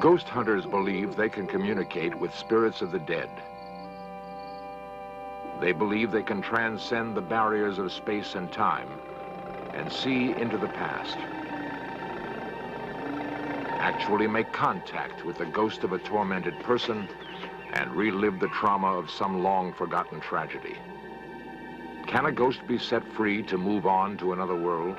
Ghost hunters believe they can communicate with spirits of the dead. They believe they can transcend the barriers of space and time and see into the past. Actually make contact with the ghost of a tormented person and relive the trauma of some long-forgotten tragedy. Can a ghost be set free to move on to another world?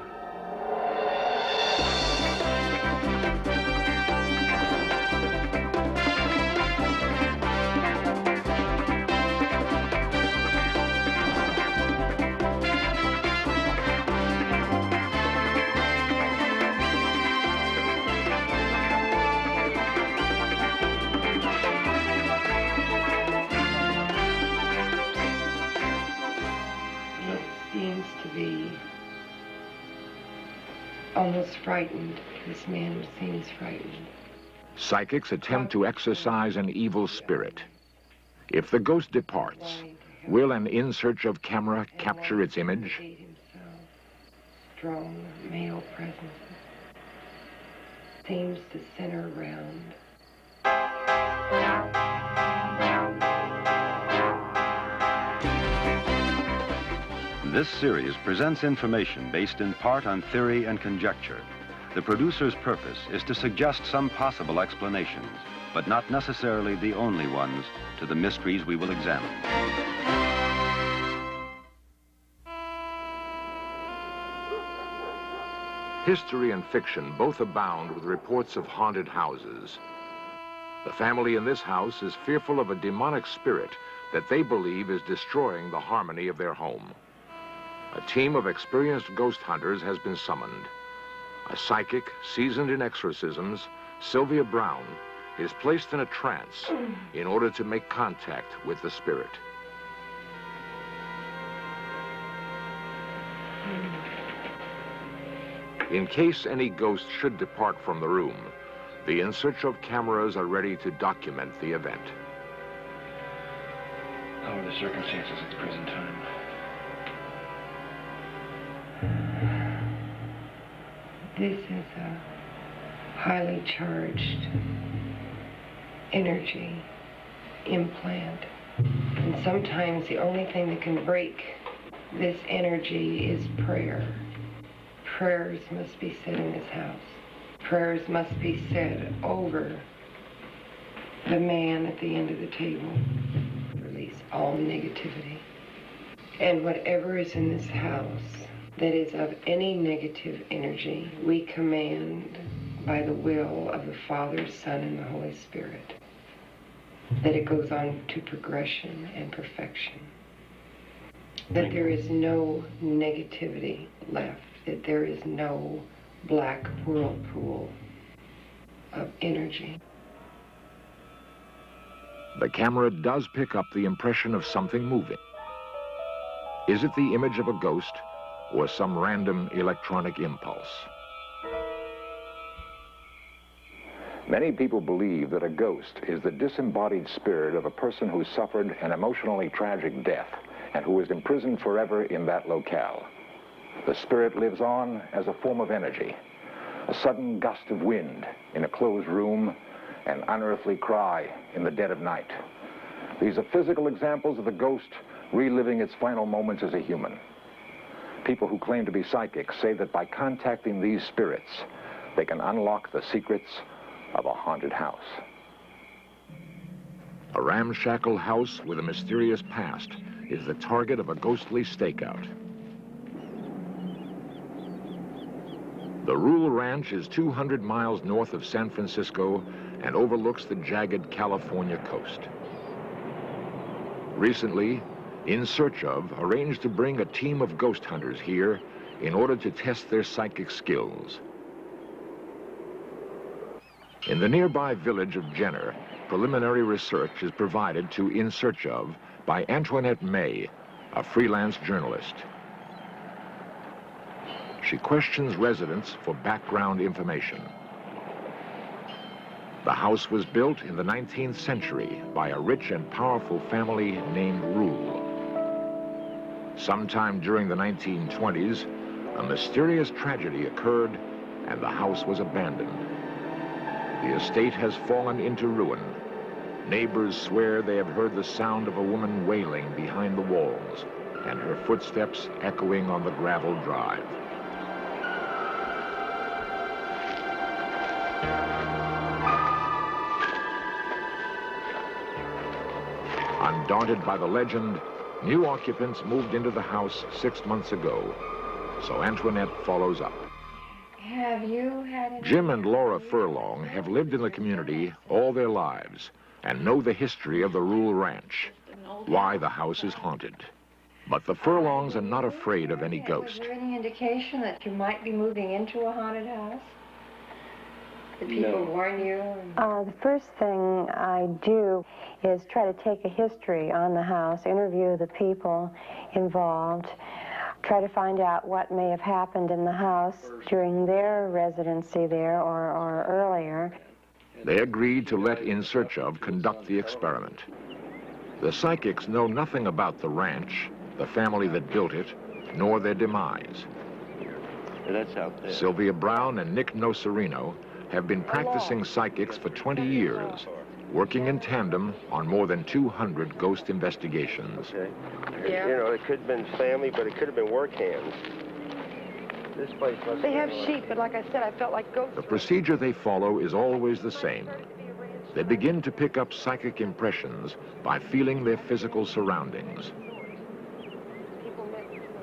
Almost frightened. This man seems frightened. Psychics attempt to exorcise an evil spirit. If the ghost departs, will an in search of camera capture its image? Strong male presence seems to center around. This series presents information based in part on theory and conjecture. The producer's purpose is to suggest some possible explanations, but not necessarily the only ones, to the mysteries we will examine. History and fiction both abound with reports of haunted houses. The family in this house is fearful of a demonic spirit that they believe is destroying the harmony of their home. A team of experienced ghost hunters has been summoned. A psychic, seasoned in exorcisms, Sylvia Brown, is placed in a trance in order to make contact with the spirit. In case any ghost should depart from the room, the in search of cameras are ready to document the event. How are the circumstances at the present time? This is a highly charged energy implant. And sometimes the only thing that can break this energy is prayer. Prayers must be said in this house. Prayers must be said over the man at the end of the table. Release all negativity. And whatever is in this house that is of any negative energy, we command by the will of the Father, Son, and the Holy Spirit, that it goes on to progression and perfection. That there is no negativity left, that there is no black whirlpool of energy. The camera does pick up the impression of something moving. Is it the image of a ghost or some random electronic impulse? Many people believe that a ghost is the disembodied spirit of a person who suffered an emotionally tragic death and who is imprisoned forever in that locale. The spirit lives on as a form of energy, a sudden gust of wind in a closed room, an unearthly cry in the dead of night. These are physical examples of the ghost reliving its final moments as a human. People who claim to be psychics say that by contacting these spirits, they can unlock the secrets of a haunted house. A ramshackle house with a mysterious past is the target of a ghostly stakeout. The Rule Ranch is 200 miles north of San Francisco and overlooks the jagged California coast. Recently, In Search Of arranged to bring a team of ghost hunters here in order to test their psychic skills. In the nearby village of Jenner, preliminary research is provided to In Search Of by Antoinette May, a freelance journalist. She questions residents for background information. The house was built in the 19th century by a rich and powerful family named Rule. Sometime during the 1920s, a mysterious tragedy occurred and the house was abandoned. The estate has fallen into ruin. Neighbors swear they have heard the sound of a woman wailing behind the walls and her footsteps echoing on the gravel drive. Undaunted by the legend, new occupants moved into the house 6 months ago, so Antoinette follows up. Have you had any... Jim and Laura Furlong have lived in the community all their lives and know the history of the Rule Ranch, why the house is haunted. But the Furlongs are not afraid of any ghost. Was there any indication that you might be moving into a haunted house? Did people warn you? The first thing I do is try to take a history on the house, interview the people involved, try to find out what may have happened in the house during their residency there or earlier. They agreed to let In Search Of conduct the experiment. The psychics know nothing about the ranch, the family that built it, nor their demise. That's out there. Sylvia Brown and Nick Nocerino have been practicing psychics for 20 years, working in tandem on more than 200 ghost investigations. Okay. Yeah. You know, it could have been family, but it could have been work hands. This place must They have sheep, but like I said, I felt like ghosts. The procedure they follow is always the same. They begin to pick up psychic impressions by feeling their physical surroundings.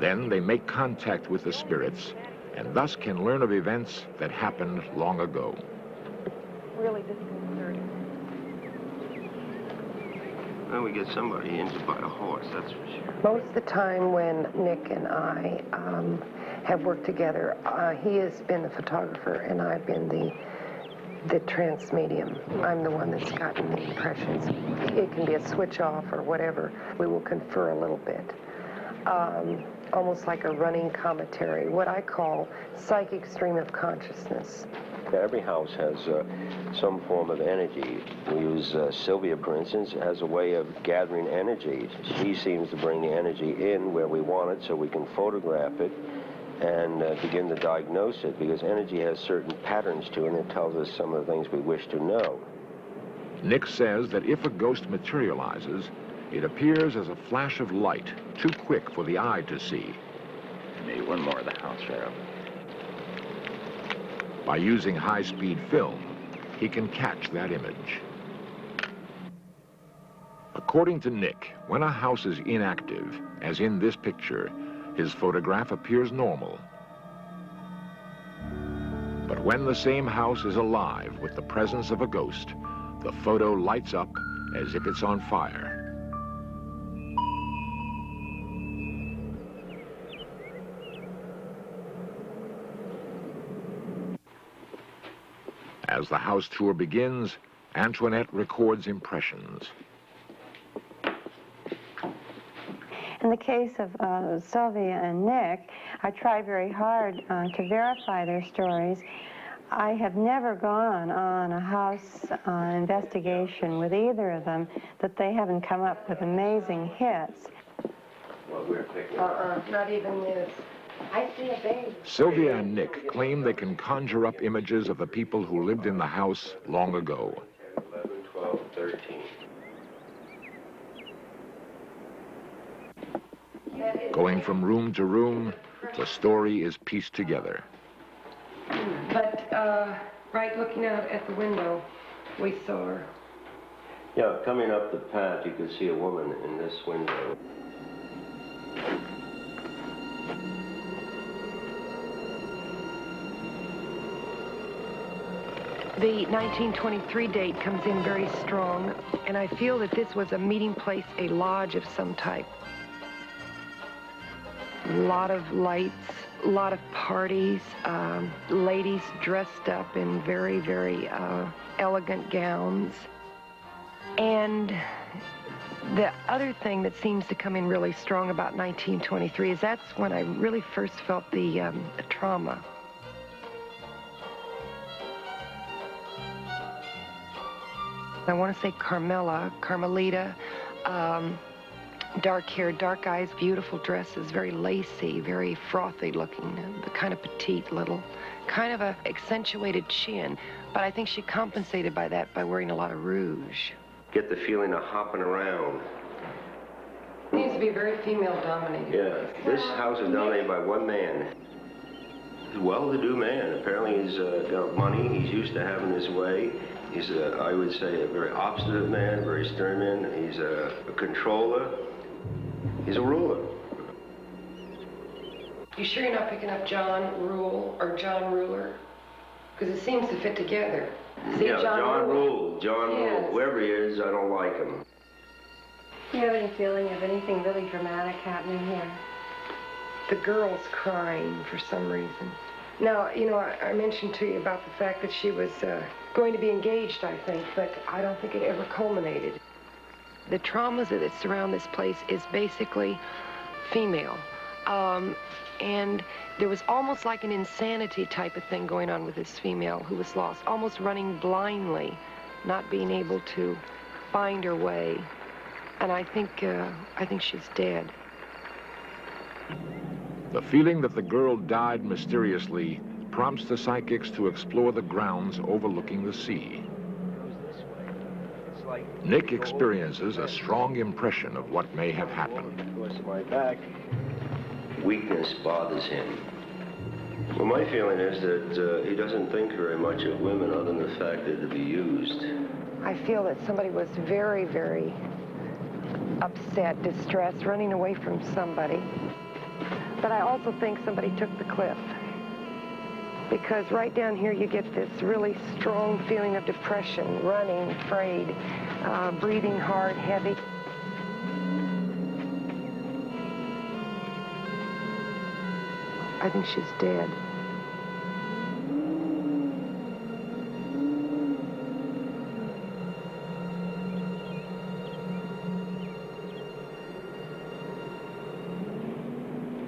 Then they make contact with the spirits and thus can learn of events that happened long ago. Really disconcerting. Well, we get somebody injured by a horse, that's for sure. Most of the time when Nick and I have worked together, he has been the photographer and I've been the trance medium. I'm the one that's gotten the impressions. It can be a switch off or whatever. We will confer a little bit. Almost like a running commentary, what I call psychic stream of consciousness. Every house has some form of energy. We use Sylvia, for instance, as a way of gathering energy. She seems to bring the energy in where we want it so we can photograph it and begin to diagnose it, because energy has certain patterns to it and it tells us some of the things we wish to know. Nick says that if a ghost materializes, it appears as a flash of light, too quick for the eye to see. Maybe one more of the house right up. By using high-speed film, he can catch that image. According to Nick, when a house is inactive, as in this picture, his photograph appears normal. But when the same house is alive with the presence of a ghost, the photo lights up as if it's on fire. As the house tour begins, Antoinette records impressions. In the case of Sylvia and Nick, I try very hard to verify their stories. I have never gone on a house investigation with either of them that they haven't come up with amazing hits. What we're picking Not even this. I see a baby. Sylvia and Nick claim they can conjure up images of the people who lived in the house long ago. 11, 12, 13. Going from room to room, the story is pieced together. But right looking out at the window, we saw her. Yeah, coming up the path, you can see a woman in this window. The 1923 date comes in very strong, and I feel that this was a meeting place, a lodge of some type. A lot of lights, a lot of parties, ladies dressed up in very, very elegant gowns. And the other thing that seems to come in really strong about 1923 is that's when I really first felt the trauma. I want to say Carmelita, dark hair, dark eyes, beautiful dresses, very lacy, very frothy looking, the kind of petite little, kind of a accentuated chin, But I think she compensated by that by wearing a lot of rouge. Get the feeling of hopping around. It needs to be very female-dominated. Yeah, this house is dominated by one man. He's a well-to-do man. Apparently he's got money. He's used to having his way. He's, I would say, a very obstinate man, very stern man. He's a controller. He's a ruler. You sure you're not picking up John Rule or John Ruler? Because it seems to fit together. See, yeah, John Rule. John yes. Rule. Whoever he is, I don't like him. Do you have any feeling of anything really dramatic happening here? The girl's crying for some reason. Now, you know, I mentioned to you about the fact that she was going to be engaged, I think, but I don't think it ever culminated. The traumas that surround this place is basically female. And there was almost like an insanity type of thing going on with this female who was lost, almost running blindly, not being able to find her way. And I think she's dead. The feeling that the girl died mysteriously prompts the psychics to explore the grounds overlooking the sea. Nick experiences a strong impression of what may have happened. My back. Weakness bothers him. Well, my feeling is that he doesn't think very much of women other than the fact that to be used. I feel that somebody was very, very upset, distressed, running away from somebody. But I also think somebody took the cliff. Because right down here you get this really strong feeling of depression, running, afraid, breathing hard, heavy. I think she's dead.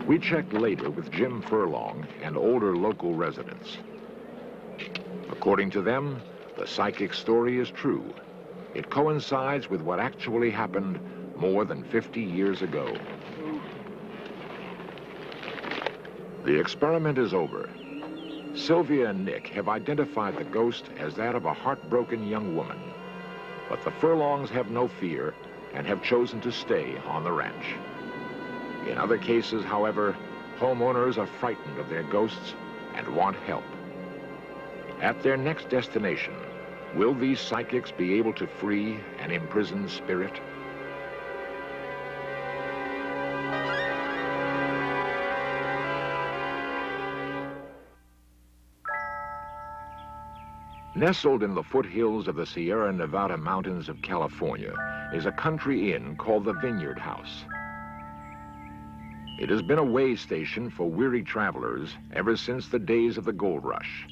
We checked later with Jim Furlong and older local residents. According to them, the psychic story is true. It coincides with what actually happened more than 50 years ago. The experiment is over. Sylvia and Nick have identified the ghost as that of a heartbroken young woman. But the Furlongs have no fear and have chosen to stay on the ranch. In other cases, however, homeowners are frightened of their ghosts and want help. At their next destination, will these psychics be able to free an imprisoned spirit? Nestled in the foothills of the Sierra Nevada mountains of California is a country inn called the Vineyard House. It has been a way station for weary travelers ever since the days of the gold rush.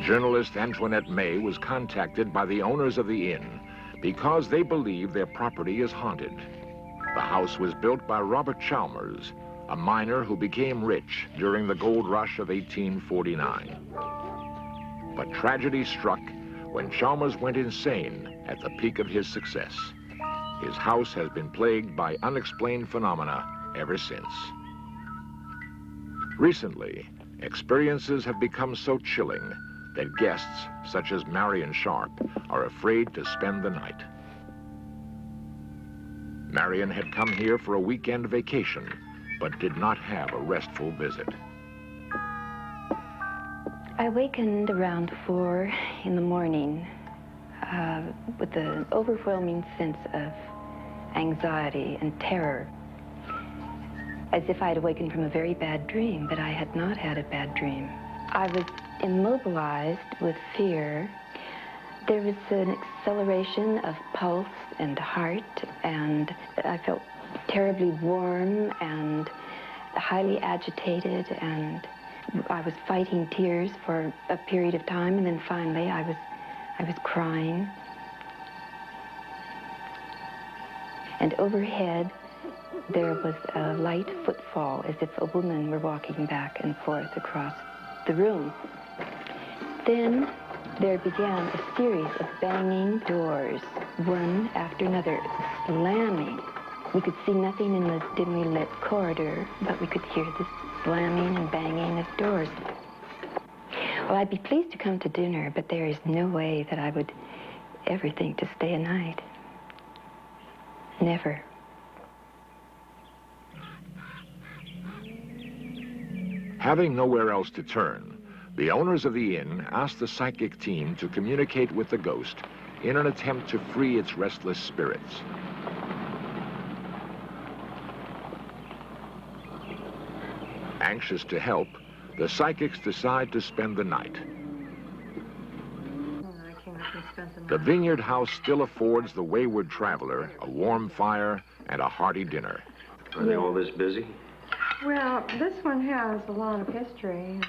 Journalist Antoinette May was contacted by the owners of the inn because they believe their property is haunted. The house was built by Robert Chalmers, a miner who became rich during the gold rush of 1849. But tragedy struck when Chalmers went insane at the peak of his success. His house has been plagued by unexplained phenomena ever since. Recently, experiences have become so chilling that guests, such as Marion Sharp, are afraid to spend the night. Marion had come here for a weekend vacation, but did not have a restful visit. I awakened around 4 in the morning with an overwhelming sense of anxiety and terror, as if I had awakened from a very bad dream, but I had not had a bad dream. I was immobilized with fear. There was an acceleration of pulse and heart, and I felt terribly warm and highly agitated, and I was fighting tears for a period of time, and then finally I was crying. And overhead there was a light footfall, as if a woman were walking back and forth across the room. Then there began a series of banging doors, one after another, slamming. We could see nothing in the dimly lit corridor, but we could hear the slamming and banging of doors. Well, I'd be pleased to come to dinner, but there is no way that I would ever think to stay a night. Never. Having nowhere else to turn, the owners of the inn asked the psychic team to communicate with the ghost in an attempt to free its restless spirits. Anxious to help, the psychics decide to spend the night. The vineyard house still affords the wayward traveler a warm fire and a hearty dinner. Are they all this busy? Well, this one has a lot of history.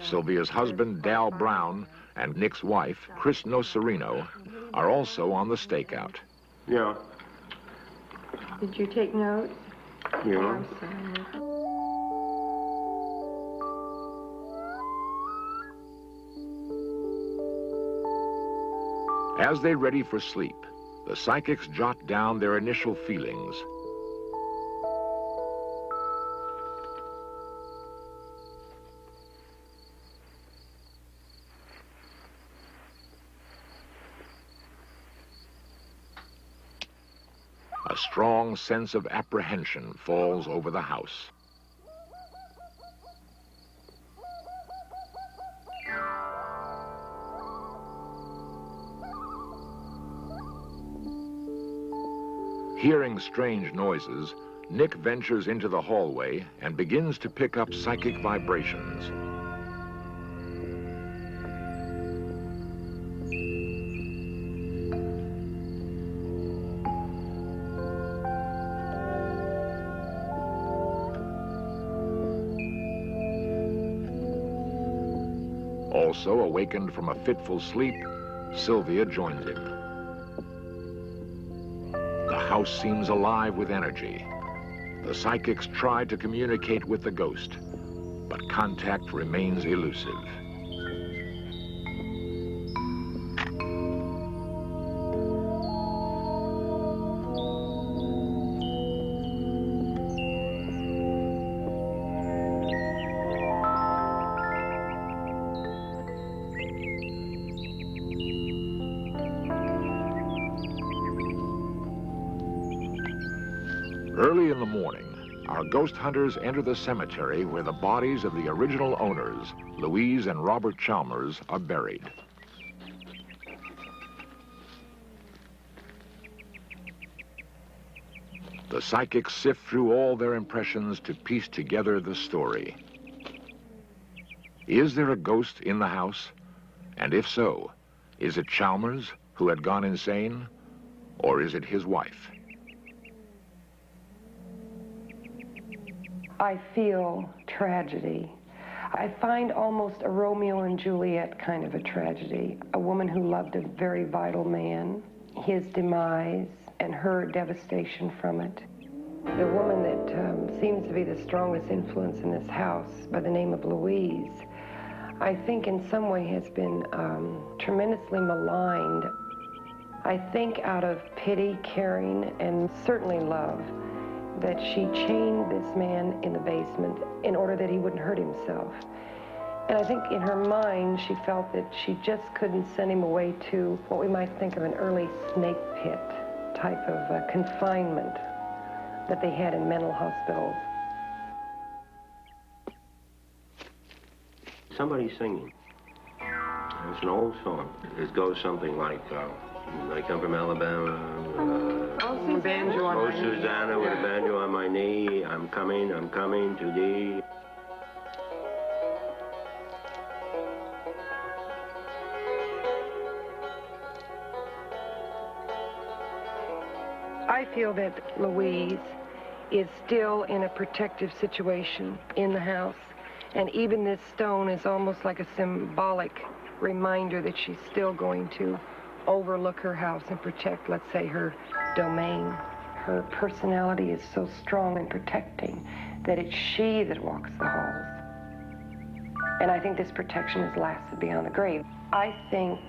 Sylvia's husband, Dal Brown, and Nick's wife, Chris Nocerino, are also on the stakeout. Yeah. Did you take notes? Yeah. Oh, I'm sorry. As they ready for sleep, the psychics jot down their initial feelings. A strong sense of apprehension falls over the house. Hearing strange noises, Nick ventures into the hallway and begins to pick up psychic vibrations. Also awakened from a fitful sleep, Sylvia joins him. The house seems alive with energy. The psychics try to communicate with the ghost, but contact remains elusive. Early in the morning, our ghost hunters enter the cemetery where the bodies of the original owners, Louise and Robert Chalmers, are buried. The psychics sift through all their impressions to piece together the story. Is there a ghost in the house? And if so, is it Chalmers who had gone insane? Or is it his wife? I feel tragedy. I find almost a Romeo and Juliet kind of a tragedy. A woman who loved a very vital man, his demise, and her devastation from it. The woman that seems to be the strongest influence in this house, by the name of Louise, I think in some way has been tremendously maligned. I think out of pity, caring, and certainly love, that she chained this man in the basement in order that he wouldn't hurt himself. And I think in her mind, she felt that she just couldn't send him away to what we might think of an early snake pit type of confinement that they had in mental hospitals. Somebody's singing. It's an old song. It goes something like, I come from Alabama. Banjo on Oh, my knee. Susanna, with a banjo on my knee. I'm coming to thee. I feel that Louise is still in a protective situation in the house. And even this stone is almost like a symbolic reminder that she's still going to overlook her house and protect, let's say, her domain. Her personality is so strong and protecting that it's she that walks the halls. And I think this protection has lasted beyond the grave. I think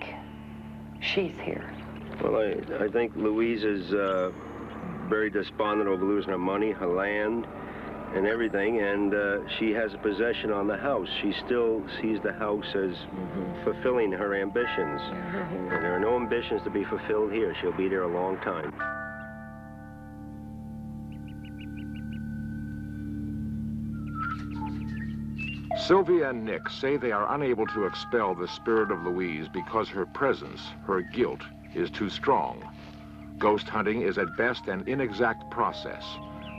she's here. Well, I think Louise is very despondent over losing her money, her land, and everything, and she has a possession on the house. She still sees the house as fulfilling her ambitions. And there are no ambitions to be fulfilled here. She'll be there a long time. Sylvia and Nick say they are unable to expel the spirit of Louise because her presence, her guilt, is too strong. Ghost hunting is at best an inexact process.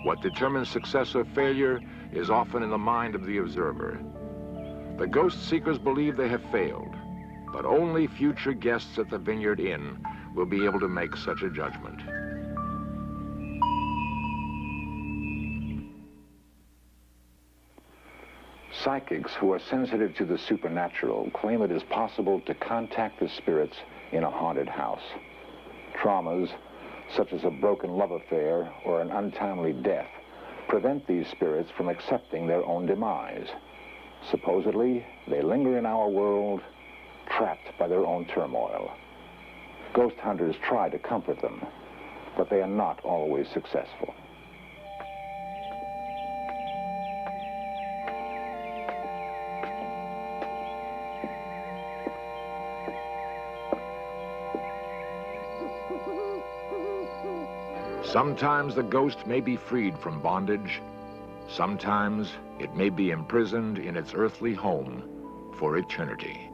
What determines success or failure is often in the mind of the observer. The ghost seekers believe they have failed, but only future guests at the Vineyard Inn will be able to make such a judgment. Psychics who are sensitive to the supernatural claim it is possible to contact the spirits in a haunted house. Traumas, such as a broken love affair or an untimely death, prevent these spirits from accepting their own demise. Supposedly, they linger in our world, trapped by their own turmoil. Ghost hunters try to comfort them, but they are not always successful. Sometimes the ghost may be freed from bondage. Sometimes it may be imprisoned in its earthly home for eternity.